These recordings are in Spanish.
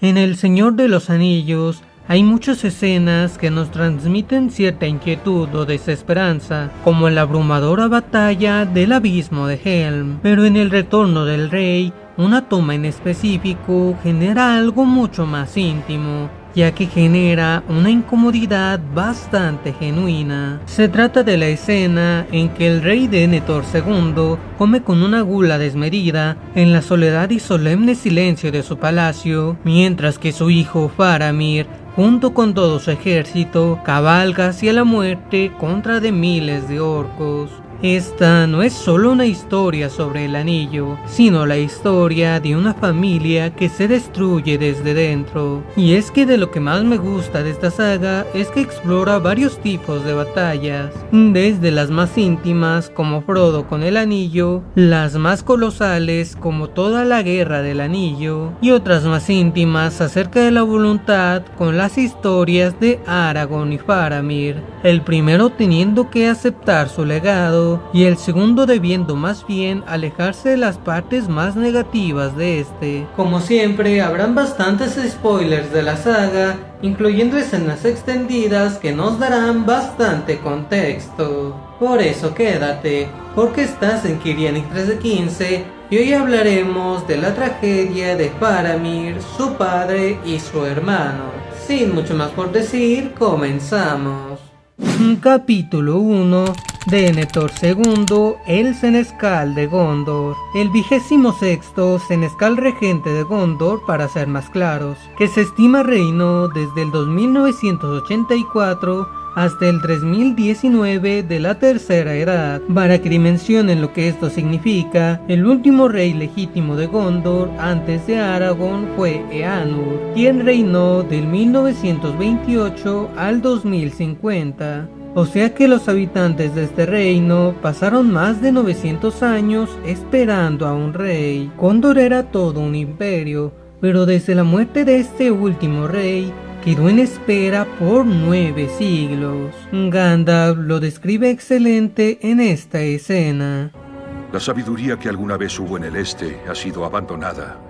En El Señor de los Anillos hay muchas escenas que nos transmiten cierta inquietud o desesperanza, como en la abrumadora batalla del abismo de Helm. Pero en El Retorno del Rey, una toma en específico genera algo mucho más íntimo, ya que genera una incomodidad bastante genuina. Se trata de la escena en que el rey Denethor II come con una gula desmedida en la soledad y solemne silencio de su palacio, mientras que su hijo Faramir, junto con todo su ejército, cabalga hacia la muerte contra de miles de orcos. Esta no es solo una historia sobre el anillo, sino la historia de una familia que se destruye desde dentro. Y es que de lo que más me gusta de esta saga es que explora varios tipos de batallas, desde las más íntimas como Frodo con el anillo, las más colosales como toda la guerra del anillo, y otras más íntimas acerca de la voluntad con las historias de Aragorn y Faramir, el primero teniendo que aceptar su legado y el segundo debiendo más bien alejarse de las partes más negativas de este. Como siempre, habrán bastantes spoilers de la saga, incluyendo escenas extendidas que nos darán bastante contexto. Por eso quédate, porque estás en Kirianic 1315 y hoy hablaremos de la tragedia de Faramir, su padre y su hermano. Sin mucho más por decir, comenzamos. Capítulo 1. Denethor II, el Senescal de Gondor. El 26º Senescal regente de Gondor, para ser más claros, que se estima reinó desde el 2984 hasta el 3019 de la Tercera Edad. Para que dimensionen lo que esto significa, el último rey legítimo de Gondor antes de Aragorn fue Eanur, quien reinó del 1928 al 2050. O sea que los habitantes de este reino pasaron más de 900 años esperando a un rey. Gondor era todo un imperio, pero desde la muerte de este último rey, quedó en espera por 9 siglos. Gandalf lo describe excelente en esta escena. La sabiduría que alguna vez hubo en el este ha sido abandonada.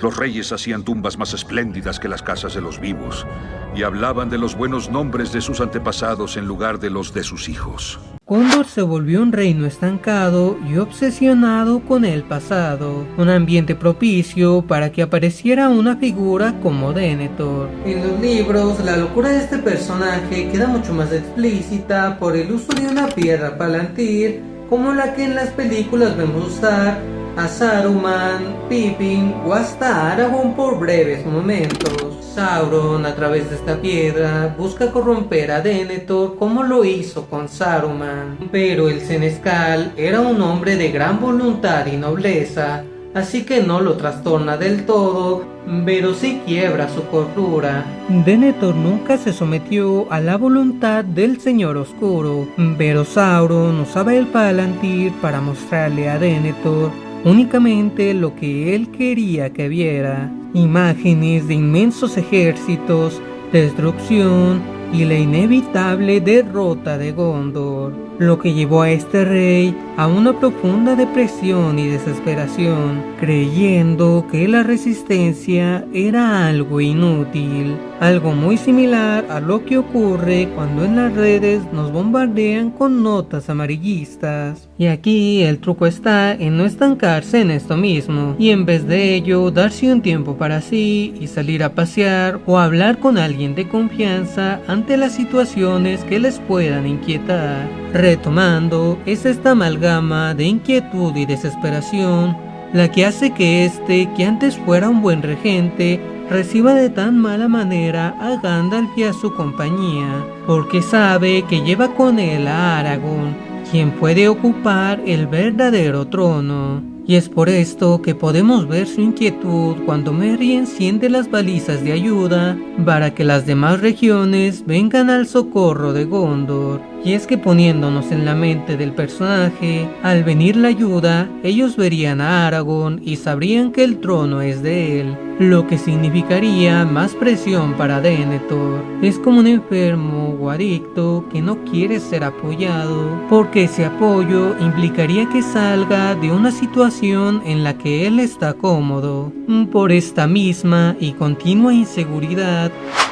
Los reyes hacían tumbas más espléndidas que las casas de los vivos y hablaban de los buenos nombres de sus antepasados en lugar de los de sus hijos. Gondor se volvió un reino estancado y obsesionado con el pasado, un ambiente propicio para que apareciera una figura como Denethor. En los libros, la locura de este personaje queda mucho más explícita por el uso de una piedra palantir, como la que en las películas vemos usar a Saruman, Pippin o hasta Aragorn por breves momentos. Sauron, a través de esta piedra, busca corromper a Denethor como lo hizo con Saruman. Pero el Senescal era un hombre de gran voluntad y nobleza, así que no lo trastorna del todo, pero sí quiebra su cordura. Denethor nunca se sometió a la voluntad del Señor Oscuro, pero Sauron usaba el Palantir para mostrarle a Denethor únicamente lo que él quería que viera: imágenes de inmensos ejércitos, destrucción y la inevitable derrota de Gondor, lo que llevó a este rey a una profunda depresión y desesperación, creyendo que la resistencia era algo inútil, algo muy similar a lo que ocurre cuando en las redes nos bombardean con notas amarillistas. Y aquí el truco está en no estancarse en esto mismo, y en vez de ello darse un tiempo para sí y salir a pasear o hablar con alguien de confianza ante las situaciones que les puedan inquietar. Retomando, es esta amalgama de inquietud y desesperación la que hace que que antes fuera un buen regente, reciba de tan mala manera a Gandalf y a su compañía, porque sabe que lleva con él a Aragorn, quien puede ocupar el verdadero trono. Y es por esto que podemos ver su inquietud cuando Merry enciende las balizas de ayuda para que las demás regiones vengan al socorro de Gondor. Y es que poniéndonos en la mente del personaje, al venir la ayuda, ellos verían a Aragorn y sabrían que el trono es de él, lo que significaría más presión para Denethor. Es como un enfermo o adicto que no quiere ser apoyado, porque ese apoyo implicaría que salga de una situación en la que él está cómodo. Por esta misma y continua inseguridad,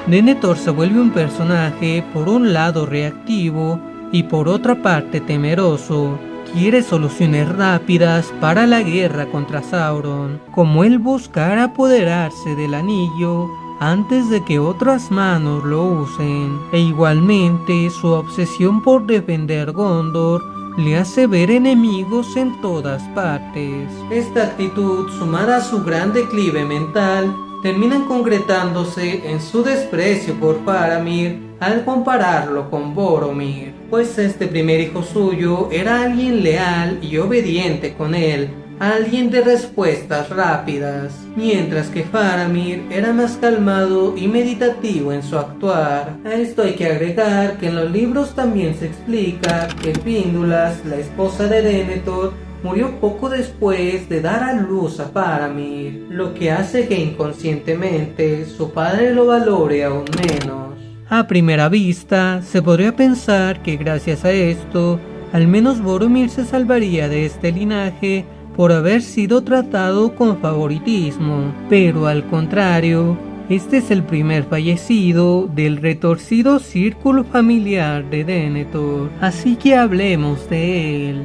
Denethor se vuelve un personaje por un lado reactivo y por otra parte temeroso. Quiere soluciones rápidas para la guerra contra Sauron, como el buscar apoderarse del anillo antes de que otras manos lo usen, e igualmente su obsesión por defender Gondor le hace ver enemigos en todas partes. Esta actitud, sumada a su gran declive mental, terminan concretándose en su desprecio por Faramir al compararlo con Boromir, pues este primer hijo suyo era alguien leal y obediente con él, alguien de respuestas rápidas, mientras que Faramir era más calmado y meditativo en su actuar. A esto hay que agregar que en los libros también se explica que Findulas, la esposa de Denethor, murió poco después de dar a luz a Faramir, lo que hace que inconscientemente su padre lo valore aún menos. A primera vista, se podría pensar que gracias a esto, al menos Boromir se salvaría de este linaje por haber sido tratado con favoritismo, pero al contrario, este es el primer fallecido del retorcido círculo familiar de Denethor, así que hablemos de él.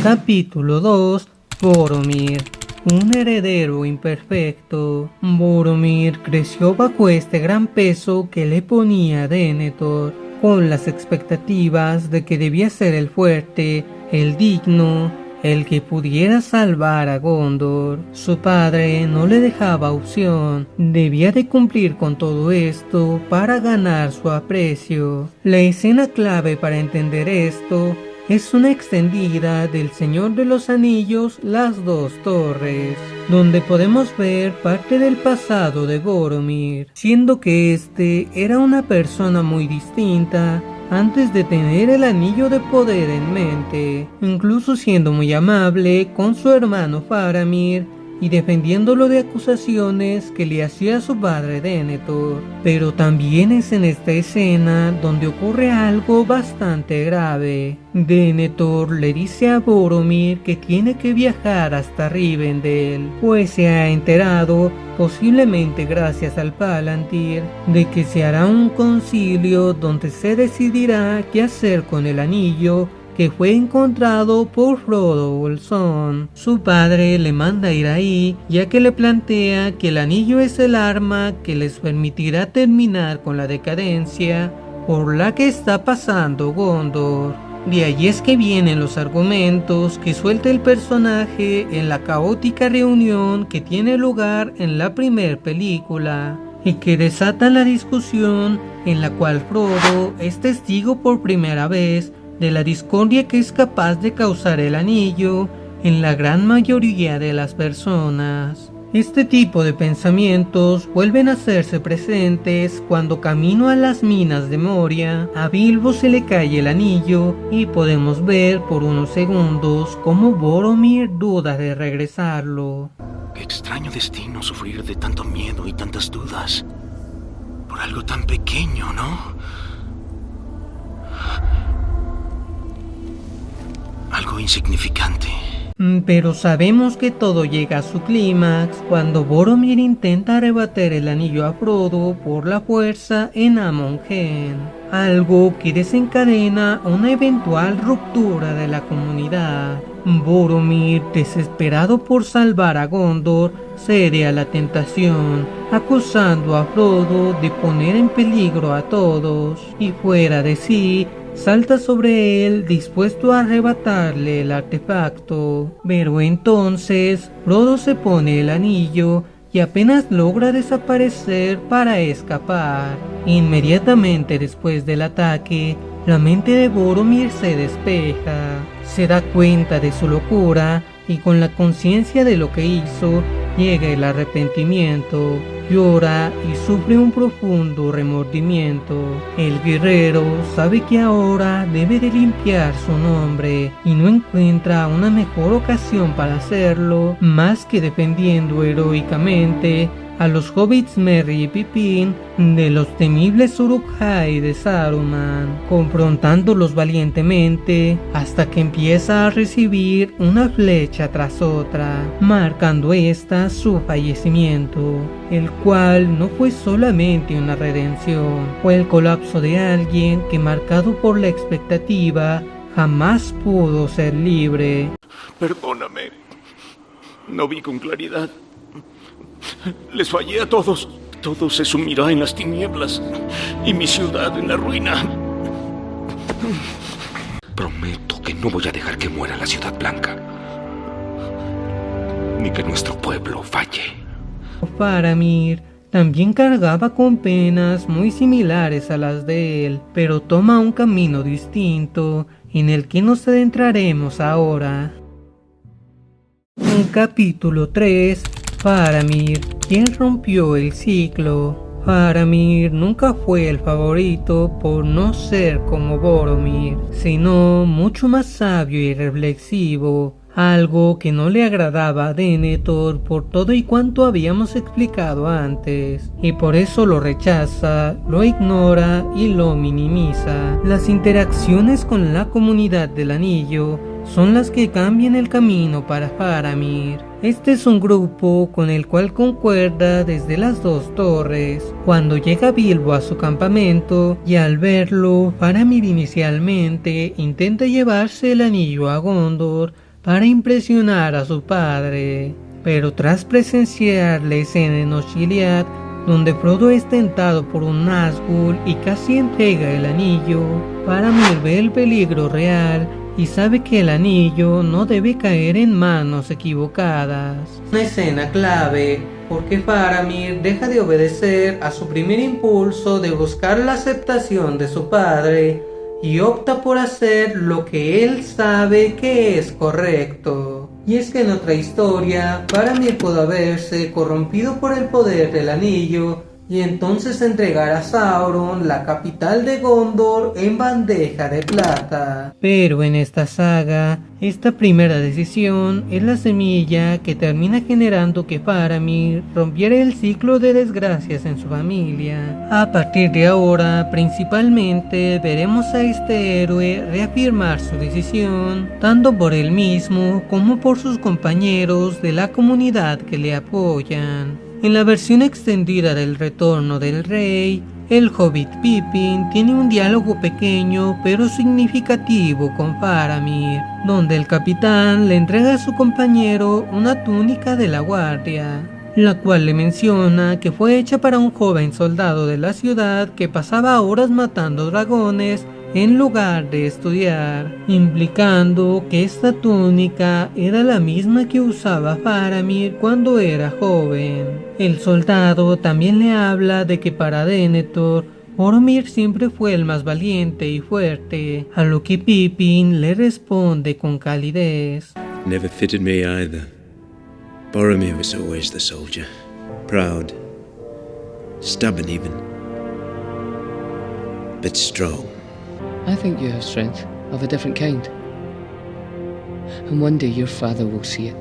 Capítulo 2. Boromir, un heredero imperfecto. Boromir creció bajo este gran peso que le ponía Denethor, con las expectativas de que debía ser el fuerte, el digno, el que pudiera salvar a Gondor. Su padre no le dejaba opción, debía de cumplir con todo esto para ganar su aprecio. La escena clave para entender esto es una extendida del Señor de los Anillos, Las Dos Torres, donde podemos ver parte del pasado de Boromir, siendo que este era una persona muy distinta antes de tener el anillo de poder en mente, incluso siendo muy amable con su hermano Faramir y defendiéndolo de acusaciones que le hacía su padre Denethor. Pero también es en esta escena donde ocurre algo bastante grave. Denethor le dice a Boromir que tiene que viajar hasta Rivendell, pues se ha enterado, posiblemente gracias al Palantir, de que se hará un concilio donde se decidirá qué hacer con el anillo que fue encontrado por Frodo Bolsón. Su padre le manda ir ahí, ya que le plantea que el anillo es el arma que les permitirá terminar con la decadencia por la que está pasando Gondor. De allí es que vienen los argumentos que suelta el personaje en la caótica reunión que tiene lugar en la primera película, y que desatan la discusión en la cual Frodo es testigo por primera vez de la discordia que es capaz de causar el anillo en la gran mayoría de las personas. Este tipo de pensamientos vuelven a hacerse presentes cuando camino a las minas de Moria, a Bilbo se le cae el anillo y podemos ver por unos segundos cómo Boromir duda de regresarlo. Qué extraño destino sufrir de tanto miedo y tantas dudas por algo tan pequeño, ¿no? Algo insignificante. Pero sabemos que todo llega a su clímax cuando Boromir intenta arrebatar el anillo a Frodo por la fuerza en Amon Hen, algo que desencadena una eventual ruptura de la comunidad. Boromir, desesperado por salvar a Gondor, cede a la tentación, acusando a Frodo de poner en peligro a todos, y fuera de sí, salta sobre él dispuesto a arrebatarle el artefacto. Pero entonces Frodo se pone el anillo y apenas logra desaparecer para escapar. Inmediatamente después del ataque, la mente de Boromir se despeja, se da cuenta de su locura y con la conciencia de lo que hizo, llega el arrepentimiento. llora y sufre un profundo remordimiento. El guerrero sabe que ahora debe de limpiar su nombre y no encuentra una mejor ocasión para hacerlo más que defendiendo heroicamente a los hobbits Merry y Pippin de los temibles Uruk-hai de Saruman, confrontándolos valientemente hasta que empieza a recibir una flecha tras otra, marcando esta su fallecimiento, el cual no fue solamente una redención, fue el colapso de alguien que, marcado por la expectativa, jamás pudo ser libre. Perdóname. No vi con claridad. Les fallé a todos. Todo se sumirá en las tinieblas y mi ciudad en la ruina. Prometo que no voy a dejar que muera la Ciudad Blanca, ni que nuestro pueblo falle. Faramir también cargaba con penas muy similares a las de él, pero toma un camino distinto en el que nos adentraremos ahora. En capítulo 3, Faramir, quien rompió el ciclo. Faramir nunca fue el favorito por no ser como Boromir, sino mucho más sabio y reflexivo, algo que no le agradaba a Denethor por todo y cuanto habíamos explicado antes, y por eso lo rechaza, lo ignora y lo minimiza. Las interacciones con la comunidad del anillo son las que cambian el camino para Faramir. Este es un grupo con el cual concuerda desde las dos torres. Cuando llega Bilbo a su campamento y al verlo, Faramir inicialmente intenta llevarse el anillo a Gondor para impresionar a su padre, pero tras presenciar la escena en Osgiliath, donde Frodo es tentado por un Nazgûl y casi entrega el anillo, Faramir ve el peligro real y sabe que el anillo no debe caer en manos equivocadas. Una escena clave, porque Faramir deja de obedecer a su primer impulso de buscar la aceptación de su padre y opta por hacer lo que él sabe que es correcto. Y es que en otra historia, Faramir pudo haberse corrompido por el poder del anillo y entonces entregar a Sauron la capital de Gondor en bandeja de plata. Pero en esta saga, esta primera decisión es la semilla que termina generando que Faramir rompiera el ciclo de desgracias en su familia. A partir de ahora, principalmente veremos a este héroe reafirmar su decisión, tanto por él mismo como por sus compañeros de la comunidad que le apoyan. En la versión extendida del Retorno del Rey, el hobbit Pippin tiene un diálogo pequeño pero significativo con Faramir, donde el capitán le entrega a su compañero una túnica de la guardia, la cual le menciona que fue hecha para un joven soldado de la ciudad que pasaba horas matando dragones en lugar de estudiar, implicando que esta túnica era la misma que usaba Faramir cuando era joven. El soldado también le habla de que para Denethor, Boromir siempre fue el más valiente y fuerte, a lo que Pippin le responde con calidez. Never fitted me either. Boromir was always the soldier. Proud. Stubborn even. But strong. I think you have strength of a different kind. And one day your father will see it.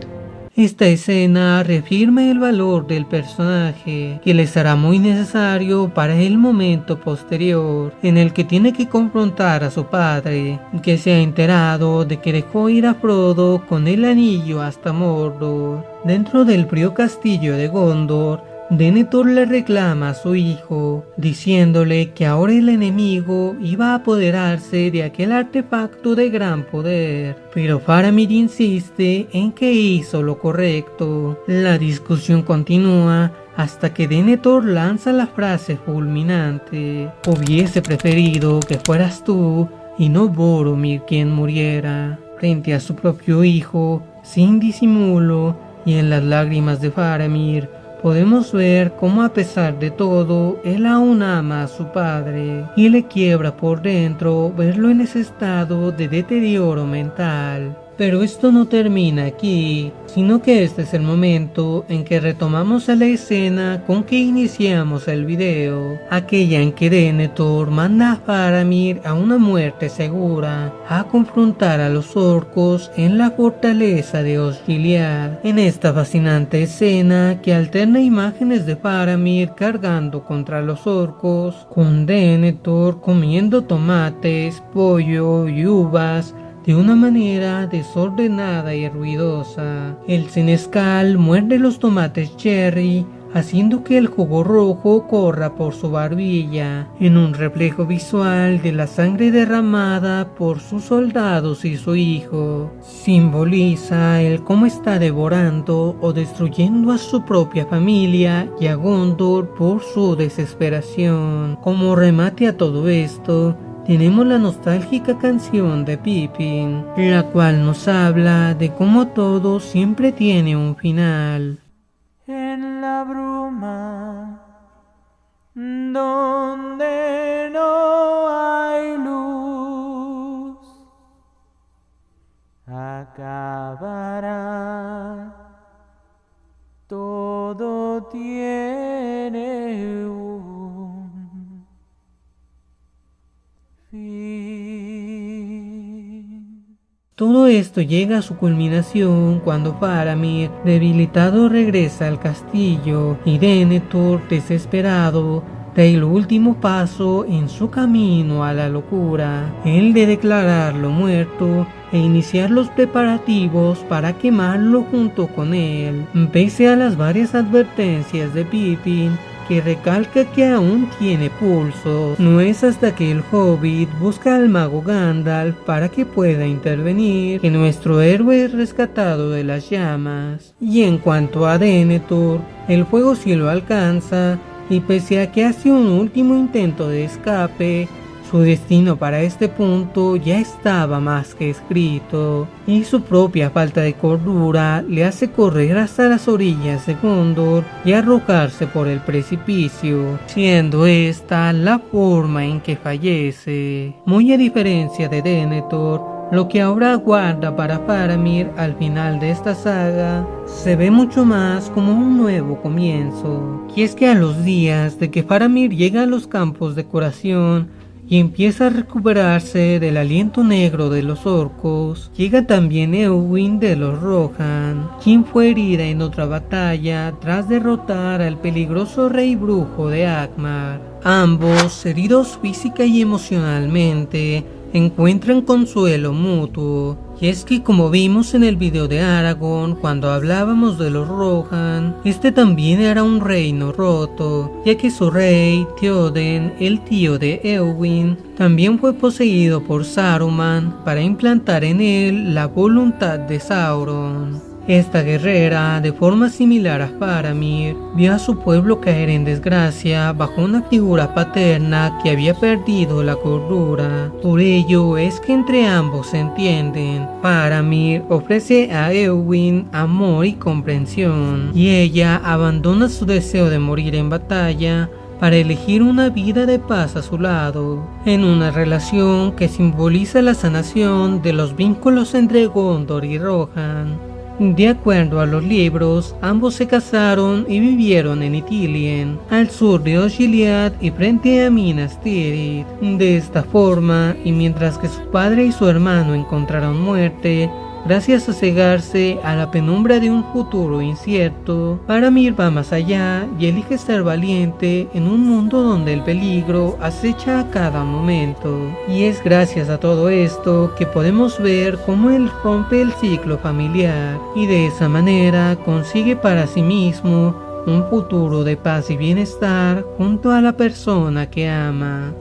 Esta escena reafirma el valor del personaje, que le será muy necesario para el momento posterior, en el que tiene que confrontar a su padre, que se ha enterado de que dejó ir a Frodo con el anillo hasta Mordor. Dentro del frío castillo de Gondor, Denethor le reclama a su hijo, diciéndole que ahora el enemigo iba a apoderarse de aquel artefacto de gran poder, pero Faramir insiste en que hizo lo correcto. La discusión continúa hasta que Denethor lanza la frase fulminante: hubiese preferido que fueras tú y no Boromir quien muriera. Frente a su propio hijo, sin disimulo, y en las lágrimas de Faramir, podemos ver cómo a pesar de todo, él aún ama a su padre y le quiebra por dentro verlo en ese estado de deterioro mental. Pero esto no termina aquí, sino que este es el momento en que retomamos a la escena con que iniciamos el video, aquella en que Denethor manda a Faramir a una muerte segura, a confrontar a los orcos en la fortaleza de Osgiliath. En esta fascinante escena que alterna imágenes de Faramir cargando contra los orcos, con Denethor comiendo tomates, pollo y uvas, de una manera desordenada y ruidosa. El senescal muerde los tomates cherry, haciendo que el jugo rojo corra por su barbilla, en un reflejo visual de la sangre derramada por sus soldados y su hijo. Simboliza el cómo está devorando o destruyendo a su propia familia y a Gondor por su desesperación. Como remate a todo esto, tenemos la nostálgica canción de Pippin, la cual nos habla de cómo todo siempre tiene un final. En la bruma, donde no hay luz, acabará, todo tiene un fin. Todo esto llega a su culminación cuando Faramir, debilitado, regresa al castillo y Denethor, desesperado, da el último paso en su camino a la locura, el de declararlo muerto e iniciar los preparativos para quemarlo junto con él. Pese a las varias advertencias de Pippin, que recalca que aún tiene pulso, no es hasta que el Hobbit busca al mago Gandalf para que pueda intervenir que nuestro héroe es rescatado de las llamas. Y en cuanto a Denethor, el fuego sí lo alcanza, y pese a que hace un último intento de escape, su destino para este punto ya estaba más que escrito, y su propia falta de cordura le hace correr hasta las orillas de Gondor y arrojarse por el precipicio, siendo esta la forma en que fallece. Muy a diferencia de Denethor, lo que ahora aguarda para Faramir al final de esta saga se ve mucho más como un nuevo comienzo. Y es que a los días de que Faramir llega a los campos de curación y empieza a recuperarse del aliento negro de los orcos, llega también Éowyn de los Rohan, quien fue herida en otra batalla tras derrotar al peligroso rey brujo de Angmar. Ambos, heridos física y emocionalmente, encuentran consuelo mutuo. Y es que, como vimos en el video de Aragorn cuando hablábamos de los Rohan, este también era un reino roto, ya que su rey, Théoden, el tío de Éowyn, también fue poseído por Saruman para implantar en él la voluntad de Sauron. Esta guerrera, de forma similar a Faramir, vio a su pueblo caer en desgracia bajo una figura paterna que había perdido la cordura. Por ello es que entre ambos se entienden. Faramir ofrece a Éowyn amor y comprensión, y ella abandona su deseo de morir en batalla para elegir una vida de paz a su lado, en una relación que simboliza la sanación de los vínculos entre Gondor y Rohan. De acuerdo a los libros, ambos se casaron y vivieron en Ithilien, al sur de Osgiliath y frente a Minas Tirith. De esta forma, y mientras que su padre y su hermano encontraron muerte, gracias a cegarse a la penumbra de un futuro incierto, Faramir va más allá y elige ser valiente en un mundo donde el peligro acecha a cada momento. Y es gracias a todo esto que podemos ver cómo él rompe el ciclo familiar y de esa manera consigue para sí mismo un futuro de paz y bienestar junto a la persona que ama.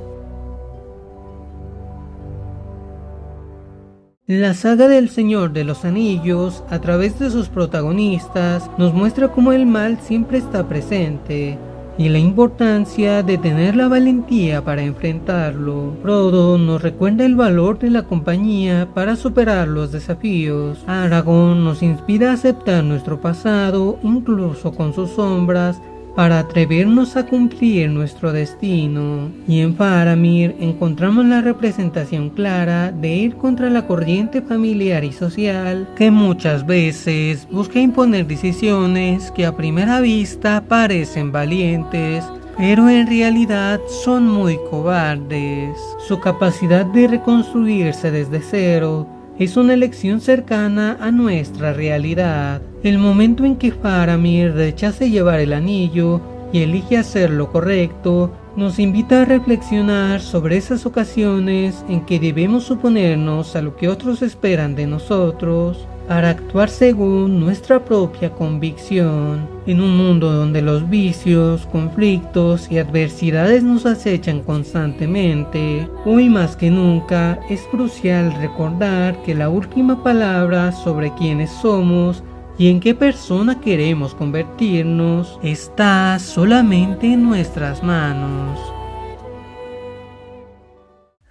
La saga del Señor de los Anillos, a través de sus protagonistas, nos muestra cómo el mal siempre está presente y la importancia de tener la valentía para enfrentarlo. Frodo nos recuerda el valor de la compañía para superar los desafíos. Aragorn nos inspira a aceptar nuestro pasado, incluso con sus sombras, para atrevernos a cumplir nuestro destino. Y en Faramir encontramos la representación clara de ir contra la corriente familiar y social que muchas veces busca imponer decisiones que a primera vista parecen valientes, pero en realidad son muy cobardes. Su capacidad de reconstruirse desde cero es una elección cercana a nuestra realidad. El momento en que Faramir rechaza llevar el anillo y elige hacer lo correcto, nos invita a reflexionar sobre esas ocasiones en que debemos suponernos a lo que otros esperan de nosotros para actuar según nuestra propia convicción. En un mundo donde los vicios, conflictos y adversidades nos acechan constantemente, hoy más que nunca es crucial recordar que la última palabra sobre quiénes somos y en qué persona queremos convertirnos está solamente en nuestras manos.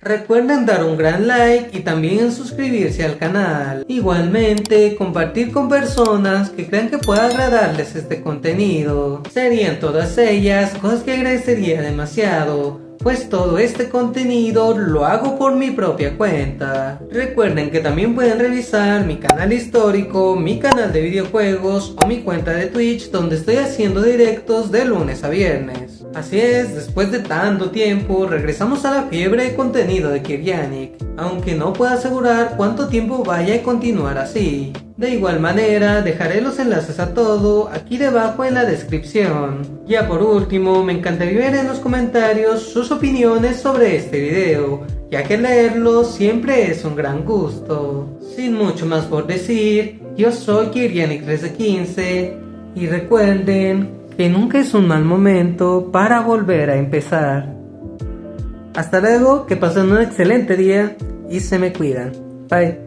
Recuerden dar un gran like y también suscribirse al canal. Igualmente, compartir con personas que crean que pueda agradarles este contenido. Serían todas ellas cosas que agradecería demasiado, pues todo este contenido lo hago por mi propia cuenta. Recuerden que también pueden revisar mi canal histórico, mi canal de videojuegos o mi cuenta de Twitch, donde estoy haciendo directos de lunes a viernes. Así es, después de tanto tiempo, regresamos a la fiebre de contenido de Kirk Yannick, aunque no puedo asegurar cuánto tiempo vaya a continuar así. De igual manera, dejaré los enlaces a todo aquí debajo en la descripción. Ya por último, me encantaría ver en los comentarios sus opiniones sobre este video, ya que leerlos siempre es un gran gusto. Sin mucho más por decir, yo soy Kirk Yannick 1315 y recuerden que nunca es un mal momento para volver a empezar. Hasta luego, que pasen un excelente día y se me cuidan. Bye.